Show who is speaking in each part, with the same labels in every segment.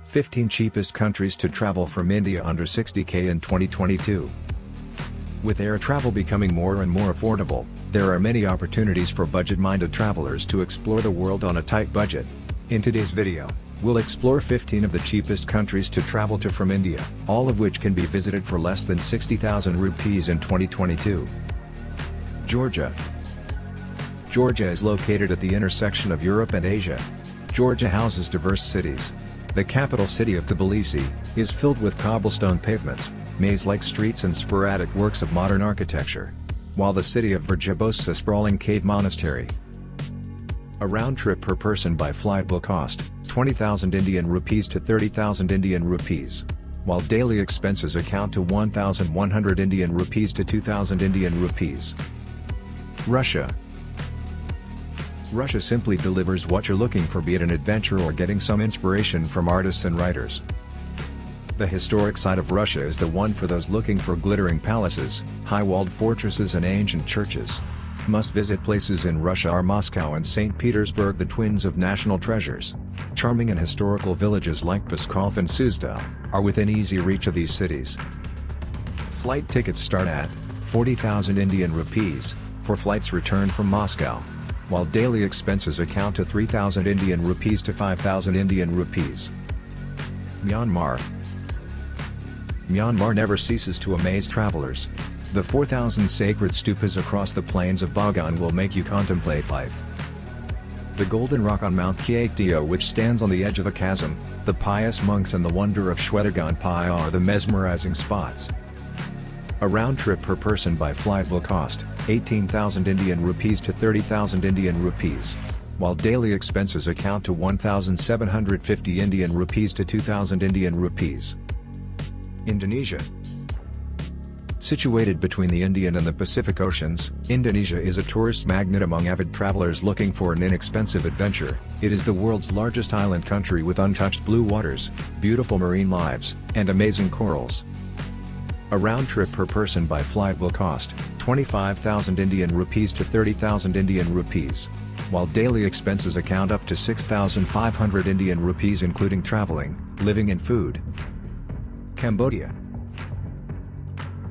Speaker 1: 15 cheapest countries to travel from India under 60k in 2022. With air travel becoming more and more affordable, there are many opportunities for budget-minded travelers to explore the world on a tight budget. In today's video, we'll explore 15 of the cheapest countries to travel to from India, all of which can be visited for less than 60,000 rupees in 2022. Georgia. Georgia is located at the intersection of Europe and Asia. Georgia houses diverse cities. The capital city of Tbilisi is filled with cobblestone pavements, maze-like streets and sporadic works of modern architecture, while the city of Virja boasts a sprawling cave monastery. A round trip per person by flight will cost 20,000 Indian rupees to 30,000 Indian rupees, while daily expenses account to 1,100 Indian rupees to 2,000 Indian rupees. Russia. Russia simply delivers what you're looking for, be it an adventure or getting some inspiration from artists and writers. The historic side of Russia is the one for those looking for glittering palaces, high-walled fortresses and ancient churches. Must-visit places in Russia are Moscow and St. Petersburg, the twins of national treasures. Charming and historical villages like Pskov and Suzdal are within easy reach of these cities. Flight tickets start at 40,000 Indian rupees for flights return from Moscow, while daily expenses account to 3,000 Indian rupees to 5,000 Indian rupees. Myanmar. Myanmar never ceases to amaze travelers. The 4,000 sacred stupas across the plains of Bagan will make you contemplate life. The golden rock on Mount Kyaiktiyo, which stands on the edge of a chasm, the pious monks and the wonder of Shwedagon Pai are the mesmerizing spots. A round trip per person by flight will cost 18,000 Indian rupees to 30,000 Indian rupees, while daily expenses account to 1,750 Indian rupees to 2,000 Indian rupees. Indonesia. Situated between the Indian and the Pacific Oceans, Indonesia is a tourist magnet among avid travelers looking for an inexpensive adventure. It is the world's largest island country with untouched blue waters, beautiful marine lives, and amazing corals. A round trip per person by flight will cost 25,000 Indian rupees to 30,000 Indian rupees, while daily expenses account up to 6,500 Indian rupees including traveling, living and food. Cambodia.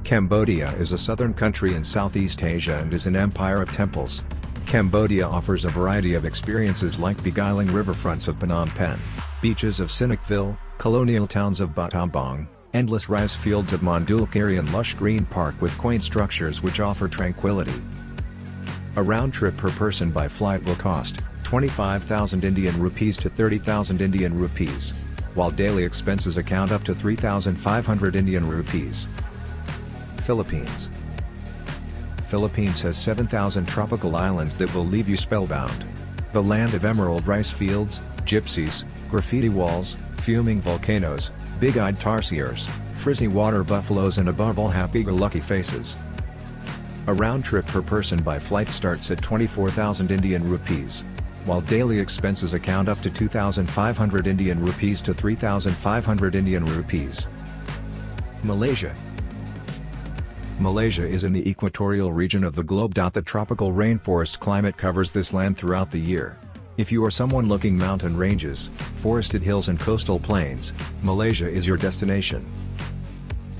Speaker 1: Cambodia is a southern country in Southeast Asia and is an empire of temples. Cambodia offers a variety of experiences like beguiling riverfronts of Phnom Penh, beaches of Sinakville, colonial towns of Battambang, endless rice fields of Mondulkiri and lush green park with quaint structures which offer tranquility. A round trip per person by flight will cost 25,000 Indian rupees to 30,000 Indian rupees, while daily expenses account up to 3,500 Indian rupees. Philippines. Philippines has 7,000 tropical islands that will leave you spellbound. The land of emerald rice fields, gypsies, graffiti walls, fuming volcanoes, big-eyed tarsiers, frizzy water buffaloes and above all happy-go-lucky faces. A round trip per person by flight starts at 24,000 Indian rupees, while daily expenses account up to 2,500 Indian rupees to 3,500 Indian rupees. Malaysia. Malaysia is in the equatorial region of the globe. The tropical rainforest climate covers this land throughout the year. If you are someone looking mountain ranges, forested hills and coastal plains, Malaysia is your destination.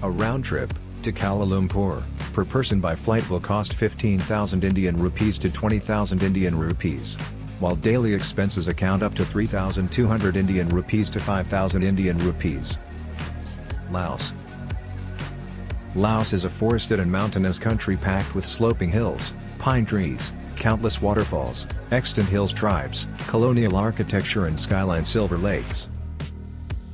Speaker 1: A round trip to Kuala Lumpur per person by flight will cost 15,000 Indian rupees to 20,000 Indian rupees, while daily expenses account up to 3,200 Indian rupees to 5,000 Indian rupees. Laos. Laos is a forested and mountainous country packed with sloping hills, pine trees, countless waterfalls, extant hills tribes, colonial architecture and skyline silver lakes.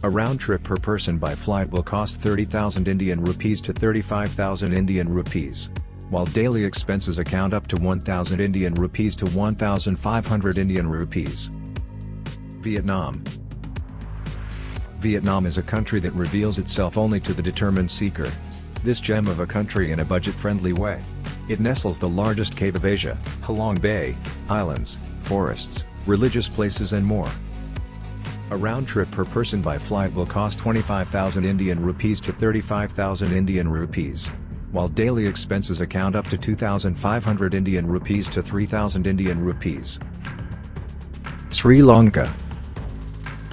Speaker 1: A round trip per person by flight will cost 30,000 Indian rupees to 35,000 Indian rupees, while daily expenses account up to 1,000 Indian rupees to 1,500 Indian rupees. Vietnam. Vietnam is a country that reveals itself only to the determined seeker. This gem of a country in a budget-friendly way. It nestles the largest cave of Asia, Halong Bay, islands, forests, religious places and more. A round trip per person by flight will cost 25,000 Indian rupees to 35,000 Indian rupees, while daily expenses account up to 2,500 Indian rupees to 3,000 Indian rupees. Sri Lanka.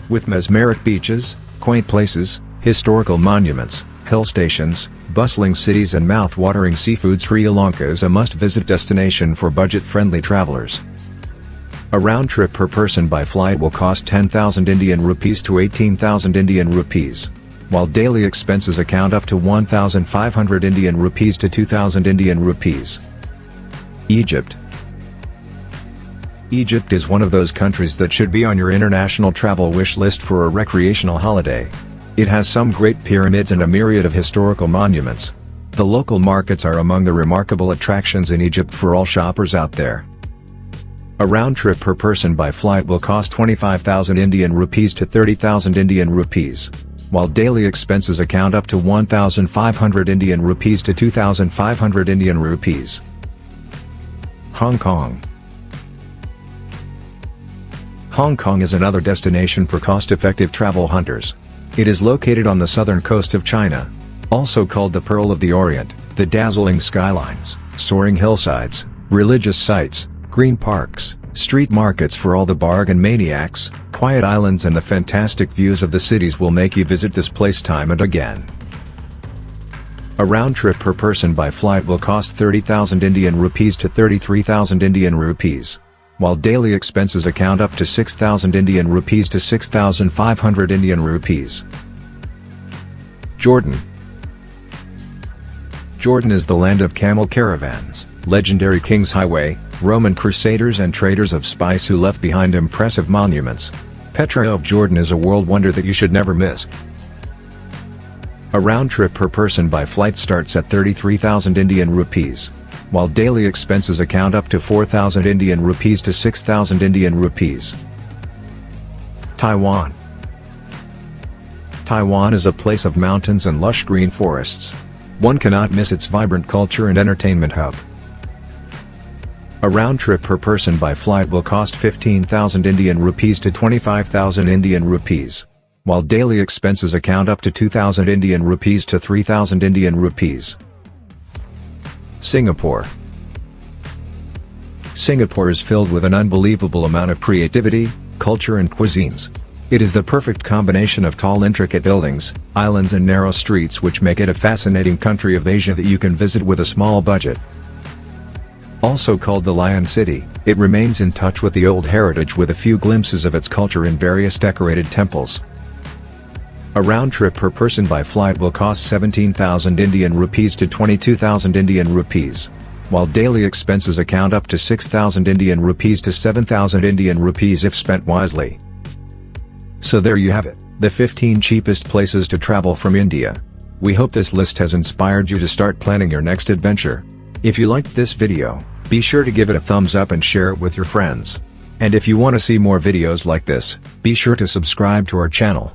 Speaker 1: With mesmeric beaches, quaint places, historical monuments, hill stations, bustling cities and mouth-watering seafood, Sri Lanka is a must-visit destination for budget-friendly travelers. A round trip per person by flight will cost 10,000 Indian rupees to 18,000 Indian rupees, while daily expenses account up to 1,500 Indian rupees to 2,000 Indian rupees. Egypt. Egypt is one of those countries that should be on your international travel wish list for a recreational holiday. It has some great pyramids and a myriad of historical monuments. The local markets are among the remarkable attractions in Egypt for all shoppers out there. A round trip per person by flight will cost 25,000 Indian rupees to 30,000 Indian rupees, while daily expenses account up to 1,500 Indian rupees to 2,500 Indian rupees. Hong Kong. Hong Kong is another destination for cost-effective travel hunters. It is located on the southern coast of China, also called the Pearl of the Orient. The dazzling skylines, soaring hillsides, religious sites, green parks, street markets for all the bargain maniacs, quiet islands and the fantastic views of the cities will make you visit this place time and again. A round trip per person by flight will cost 30,000 Indian rupees to 33,000 Indian rupees, while daily expenses account up to 6,000 Indian rupees to 6,500 Indian rupees. Jordan. Jordan is the land of camel caravans, legendary King's Highway, Roman crusaders and traders of spice who left behind impressive monuments. Petra of Jordan is a world wonder that you should never miss. A round trip per person by flight starts at 33,000 Indian rupees, while daily expenses account up to 4,000 Indian rupees to 6,000 Indian rupees. Taiwan. Taiwan is a place of mountains and lush green forests. One cannot miss its vibrant culture and entertainment hub. A round trip per person by flight will cost 15,000 Indian rupees to 25,000 Indian rupees, while daily expenses account up to 2,000 Indian rupees to 3,000 Indian rupees. Singapore. Singapore is filled with an unbelievable amount of creativity, culture and cuisines. It is the perfect combination of tall intricate buildings, islands and narrow streets which make it a fascinating country of Asia that you can visit with a small budget. Also called the Lion City, it remains in touch with the old heritage with a few glimpses of its culture in various decorated temples. A round trip per person by flight will cost 17,000 Indian rupees to 22,000 Indian rupees, while daily expenses account up to 6,000 Indian rupees to 7,000 Indian rupees if spent wisely. So there you have it, the 15 cheapest places to travel from India. We hope this list has inspired you to start planning your next adventure. If you liked this video, be sure to give it a thumbs up and share it with your friends. And if you want to see more videos like this, be sure to subscribe to our channel.